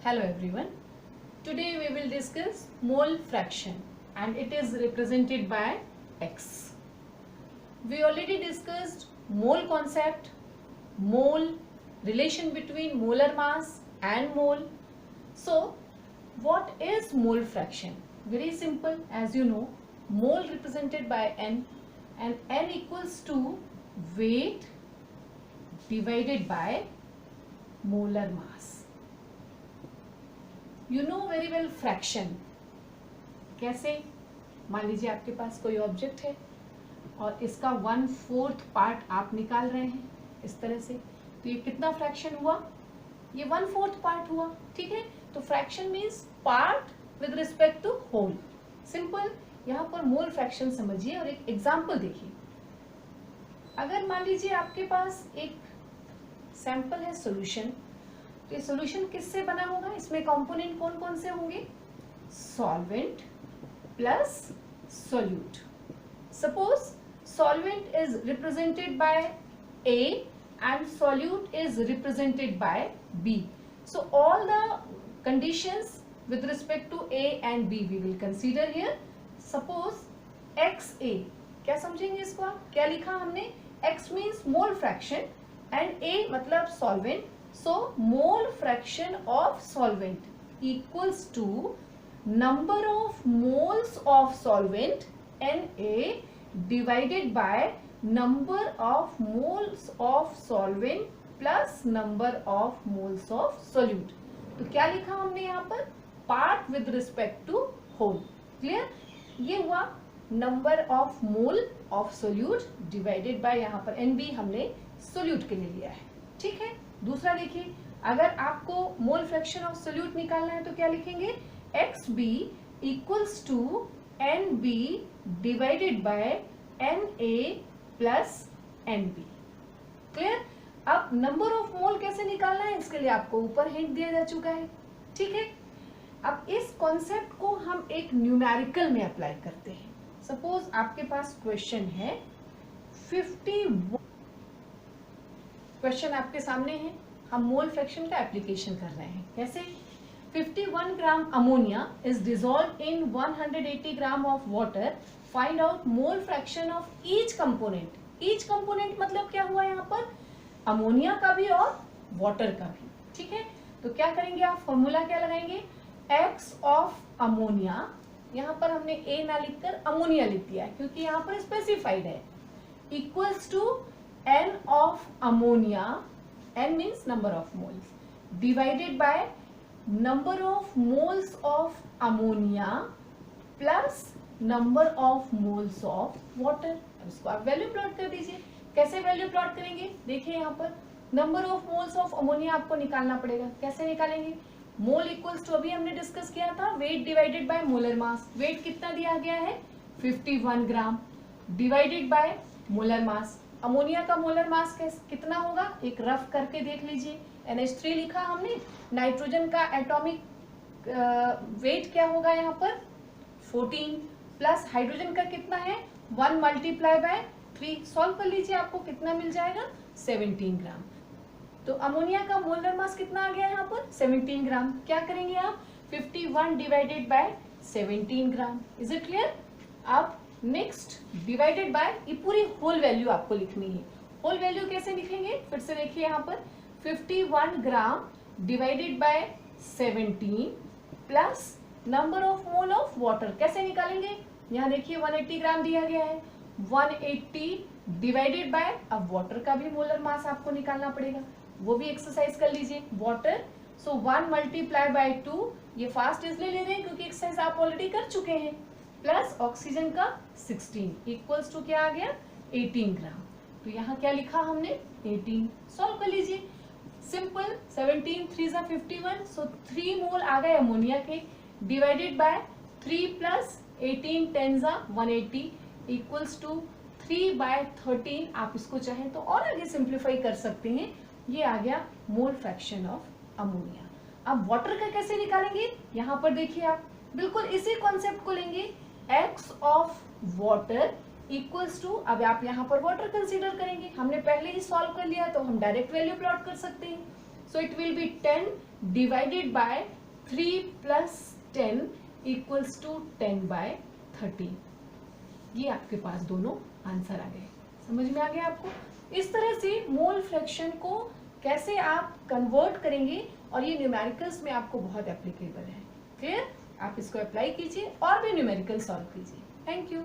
Hello everyone. Today we will discuss mole fraction and it is represented by X. We already discussed mole concept, mole, relation between molar mass and mole. So what is mole fraction? Very simple, as you know, mole represented by N and N equals to weight divided by molar mass. You know very well fraction. कैसे? मान लीजिए आपके पास कोई object है और इसका 1/4 part आप निकाल रहे हैं इस तरह से, तो ये कितना फ्रैक्शन हुआ? ये 1/4 पार्ट हुआ. ठीक है, तो fraction means part with respect to whole. Simple. यहाँ पर मोल फ्रैक्शन समझिए और एक एग्जाम्पल देखिए. अगर मान लीजिए आपके पास एक सैंपल है सोल्यूशन, तो ये सोल्यूशन किससे बना होगा? इसमें कंपोनेंट कौन कौन से होंगे? Solvent plus solute. Suppose solvent is represented by A and solute is represented by B. So all the conditions with respect to A and B we will consider here. Suppose XA, क्या समझेंगे इसको आप? क्या लिखा हमने? X means mole fraction and A मतलब solvent. So mole fraction of solvent equals to number of moles of solvent Na divided by number of moles of solvent plus number of moles of solute. तो क्या लिखा हमने यहाँ पर? Part with respect to whole. Clear? ये हुआ number of mole of solute divided by यहाँ पर NB हमने solute के लिए लिया है. ठीक है. दूसरा देखिए, अगर आपको मोल फ्रैक्शन ऑफ सोल्यूट निकालना है तो क्या लिखेंगे? XB equals to NB divided by NA plus NB. Clear? अब नंबर ऑफ मोल कैसे निकालना है इसके लिए आपको ऊपर हिंट दिया जा चुका है. ठीक है. अब इस कॉन्सेप्ट को हम एक न्यूमेरिकल में अप्लाई करते हैं. सपोज आपके पास क्वेश्चन है 51. क्वेश्चन आपके सामने है, हम मोल फ्रैक्शन का एप्लीकेशन कर रहे हैं. कैसे? 51 gram ammonia is dissolved in 180 gram of water. Find out mole fraction of each component. Each component मतलब क्या हुआ यहाँ पर? अमोनिया का भी और वाटर का भी. ठीक है, तो क्या करेंगे आप? फॉर्मूला क्या लगाएंगे? X ऑफ अमोनिया, यहाँ पर हमने A ना लिखकर अमोनिया लिख दिया है क्योंकि यहाँ पर स्पेसिफाइड है, equals to N of ammonia, N means number of moles, divided by number of moles of ammonia plus number of moles of water. इसको आप वैल्यू प्लॉट कर दीजिए. कैसे वैल्यू प्लॉट करेंगे? देखिए यहाँ पर number of moles of ammonia आपको निकालना पड़ेगा. कैसे निकालेंगे? मोल इक्वल्स टू, अभी हमने डिस्कस किया था, weight divided by molar mass. Weight कितना दिया गया है? 51 gram divided by molar mass. Ammonia का मोलर मास कितना होगा? एक रफ करके देख लीजिए. NH3 लिखा हमने. नाइट्रोजन का एटॉमिक वेट क्या होगा यहाँ पर? 14 प्लस हाइड्रोजन का कितना है? 1 मल्टीप्लाई बाय 3. सॉल्व कर लीजिए, आपको कितना मिल जाएगा? 17 ग्राम. तो अमोनिया का मोलर मास कितना आ गया यहाँ पर? 17 ग्राम. क्या करेंगे आप? 51 divided by 17 gram. Is it clear? अब नेक्स्ट डिवाइडेड बाय, ये पूरी होल वैल्यू आपको लिखनी है. होल वैल्यू कैसे लिखेंगे? फिर से देखिए यहाँ पर 51 gram divided bye 17 plus number of mole of water. कैसे निकालेंगे? यहाँ देखिए 180 ग्राम दिया गया है. 180 डिवाइडेड बाय, अब वाटर का भी मोलर मास आपको निकालना पड़ेगा, वो भी एक्सरसाइज कर लीजिए. Water, so 1 multiply by 2. ये फास्ट इसलिए ले रहे हैं क्योंकि एक्सरसाइज आप ऑलरेडी कर चुके हैं. प्लस ऑक्सीजन का 16 इक्वल्स टू क्या आ गया? 18 ग्राम. तो यहाँ क्या लिखा हमने? 18. सॉल्व कर लीजिए. सिंपल. 17 3 सा 51, सो 3 मोल आ गए अमोनिया के, डिवाइडेड बाय 3 प्लस 18 10 सा 180 इक्वल्स टू 3 बाय 13. आप इसको चाहें तो और आगे सिंप्लीफाई कर सकते हैं. ये आ गया मोल फ्रैक्शन ऑफ अमोनिया. अब वाटर का कैसे निकालेंगे? यहाँ पर देखिए, आप बिल्कुल इसी कॉन्सेप्ट को लेंगे. X of water equals to, अब आप यहाँ पर वाटर कंसीडर करेंगे. हमने पहले ही सॉल्व कर लिया तो हम डायरेक्ट वैल्यू प्लॉट कर सकते हैं. So it will be 10 divided by 3 plus 10 equals to 10 by 30. ये आपके पास दोनों आंसर आ गए. समझ में आ गया आपको? इस तरह से मोल फ्रैक्शन को कैसे आप कन्वर्ट करेंगे और ये न्यूमेरिकल्स में आपको बहुत एप्लीकेबल है. क्लियर? आप इसको अप्लाई कीजिए और भी न्यूमेरिकल सॉल्व कीजिए. Thank you.